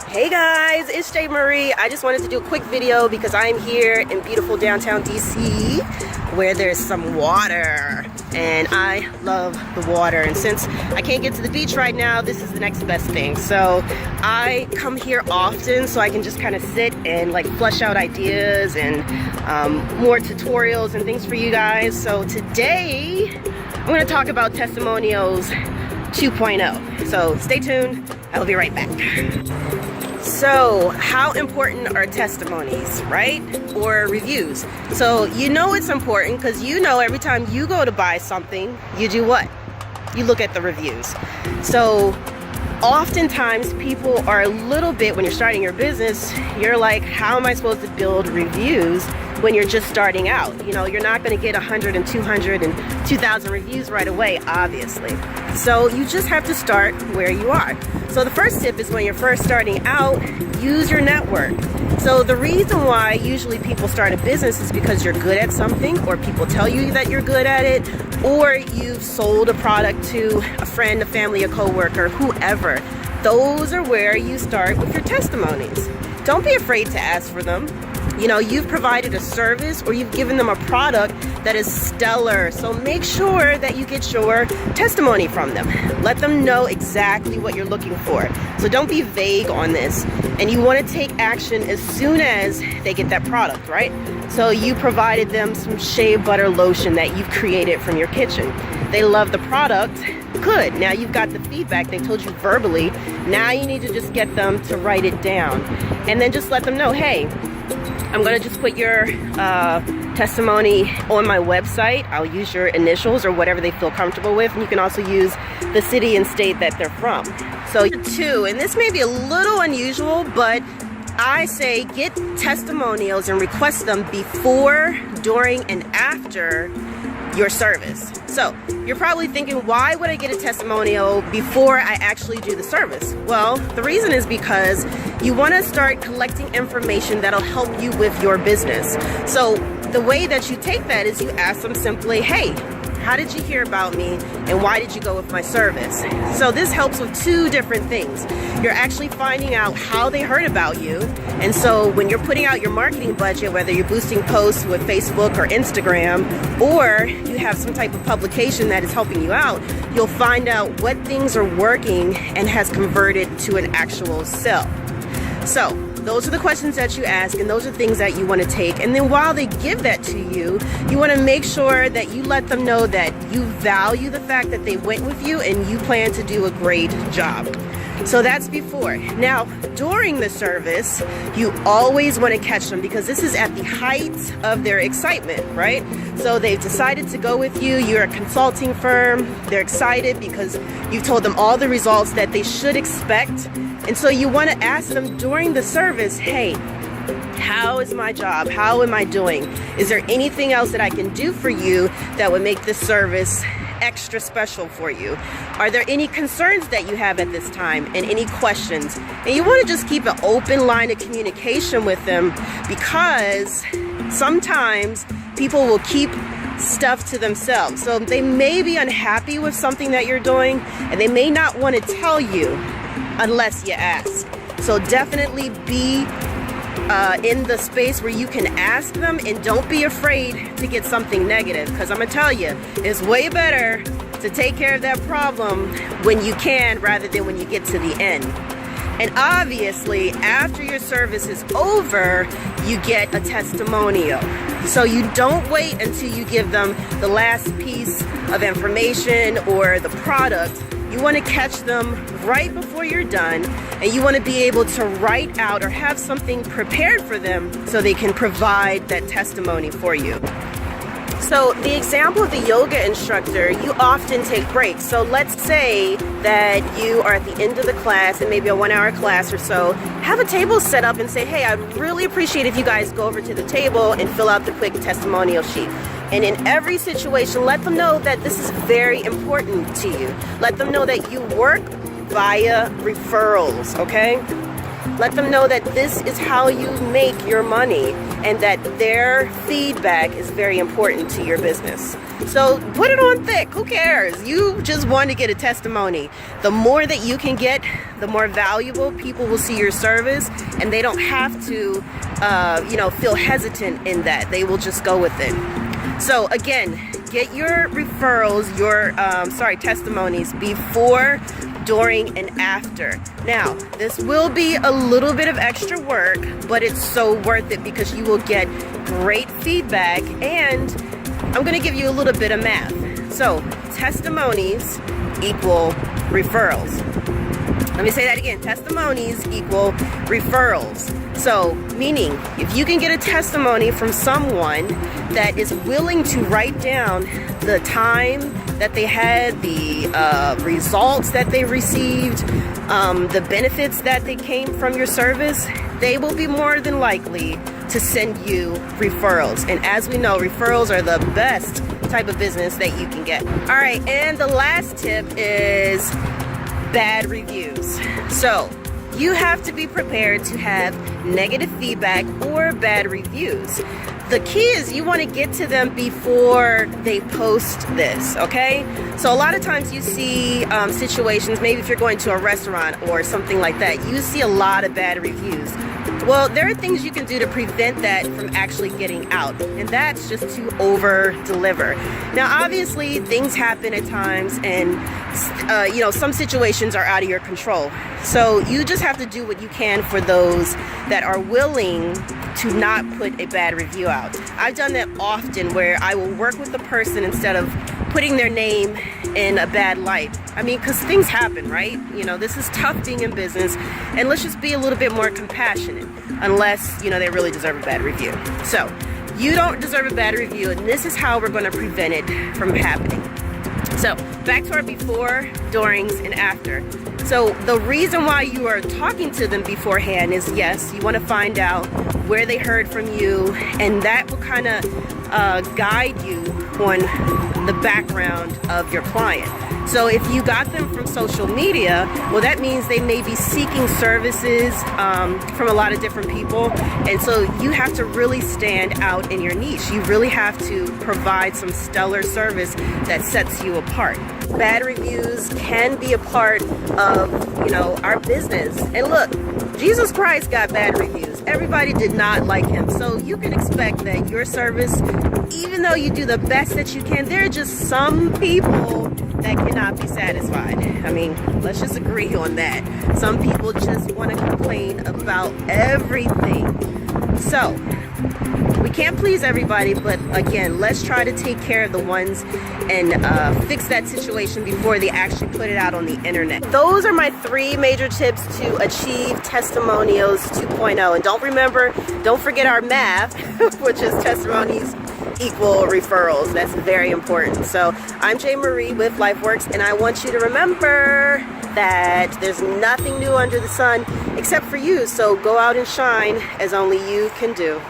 Hey guys, it's J. Marie. I just wanted to do a quick video because I'm here in beautiful downtown DC where there's some water and I love the water, and since I can't get to the beach right now, this is the next best thing. So I come here often so I can just kind of sit and like flush out ideas and more tutorials and things for you guys. So today I'm going to talk about Testimonials 2.0. So stay tuned, I'll be right back. So how important are testimonies, right? Or reviews? So you know it's important because you know every time you go to buy something, you do what? You look at the reviews. So oftentimes people are a little bit, when you're starting your business, you're like, how am I supposed to build reviews when you're just starting out? You know, you're not going to get 100 and 200 and 2,000 reviews right away, obviously. So you just have to start where you are. So the first tip is when you're first starting out, use your network. So the reason why usually people start a business is because you're good at something, or people tell you that you're good at it, or you've sold a product to a friend, a family, a coworker, whoever. Those are where you start with your testimonies. Don't be afraid to ask for them. You know, you've provided a service or you've given them a product that is stellar. So make sure that you get your testimony from them. Let them know exactly what you're looking for. So don't be vague on this. And you want to take action as soon as they get that product, right? So you provided them some shea butter lotion that you've created from your kitchen. They love the product. Good. Now you've got the feedback. They told you verbally. Now you need to just get them to write it down. And then just let them know, hey, I'm going to just put your testimony on my website. I'll use your initials or whatever they feel comfortable with. And you can also use the city and state that they're from. So two, and this may be a little unusual, but I say get testimonials and request them before, during, and after your service. So you're probably thinking, why would I get a testimonial before I actually do the service? Well, the reason is because you want to start collecting information that'll help you with your business. So the way that you take that is you ask them simply, hey, how did you hear about me and why did you go with my service? So this helps with two different things. You're actually finding out how they heard about you. And so when you're putting out your marketing budget, whether you're boosting posts with Facebook or Instagram, or you have some type of publication that is helping you out, you'll find out what things are working and has converted to an actual sale. So those are the questions that you ask, and those are things that you want to take. And then while they give that to you, you want to make sure that you let them know that you value the fact that they went with you and you plan to do a great job. So that's before. Now, during the service, you always want to catch them because this is at the height of their excitement, right? So they've decided to go with you. You're a consulting firm. They're excited because you've told them all the results that they should expect. And so you want to ask them during the service, hey, how is my job? How am I doing? Is there anything else that I can do for you that would make this service extra special for you? Are there any concerns that you have at this time and any questions? And you want to just keep an open line of communication with them, because sometimes people will keep stuff to themselves. So they may be unhappy with something that you're doing and they may not want to tell you unless you ask. So definitely be in the space where you can ask them, and don't be afraid to get something negative, because I'm gonna tell you, it's way better to take care of that problem when you can rather than when you get to the end. And obviously after your service is over, you get a testimonial. So you don't wait until you give them the last piece of information or the product. You want to catch them right before you're done, and you want to be able to write out or have something prepared for them so they can provide that testimony for you. So the example of the yoga instructor, you often take breaks. So let's say that you are at the end of the class, and maybe a 1-hour class or so, have a table set up and say, hey, I'd really appreciate if you guys go over to the table and fill out the quick testimonial sheet. And in every situation, let them know that this is very important to you. Let them know that you work via referrals, okay? Let them know that this is how you make your money and that their feedback is very important to your business. So put it on thick. Who cares? You just want to get a testimony. The more that you can get, the more valuable people will see your service, and they don't have to, feel hesitant in that. They will just go with it. So again, get your referrals, your testimonies before, during, and after. Now, this will be a little bit of extra work, but it's so worth it because you will get great feedback, and I'm going to give you a little bit of math. So, testimonies equal referrals. Let me say that again. Testimonies equal referrals. So, meaning, if you can get a testimony from someone that is willing to write down the time that they had, the results that they received, the benefits that they came from your service, they will be more than likely to send you referrals. And as we know, referrals are the best type of business that you can get. All right, and the last tip is bad reviews. So you have to be prepared to have negative feedback or bad reviews. The key is you want to get to them before they post this, okay? So a lot of times you see situations, maybe if you're going to a restaurant or something like that, you see a lot of bad reviews. Well, there are things you can do to prevent that from actually getting out, and that's just to over-deliver. Now, obviously, things happen at times, and some situations are out of your control. So you just have to do what you can for those that are willing to not put a bad review out. I've done that often, where I will work with the person instead of putting their name in a bad light. I mean, because things happen, right? This is tough being in business, and let's just be a little bit more compassionate, unless, they really deserve a bad review. So, you don't deserve a bad review, and this is how we're going to prevent it from happening. So, back to our before, durings, and after. So, the reason why you are talking to them beforehand is, yes, you want to find out where they heard from you, and that will kind of guide you on the background of your client. So if you got them from social media, well, that means they may be seeking services from a lot of different people. And so you have to really stand out in your niche. You really have to provide some stellar service that sets you apart. Bad reviews can be a part of, our business. And look, Jesus Christ got bad reviews. Everybody did not like him. So you can expect that your service, even though you do the best that you can, there are just some people that cannot be satisfied. I mean, let's just agree on that. Some people just want to complain about everything. So, we can't please everybody, but again, let's try to take care of the ones and fix that situation before they actually put it out on the internet. Those are my 3 major tips to achieve Testimonials 2.0. And don't forget our math, which is testimonies equal referrals. That's very important. So I'm J. Marie with LifeWorks, and I want you to remember that there's nothing new under the sun except for you. So go out and shine as only you can do.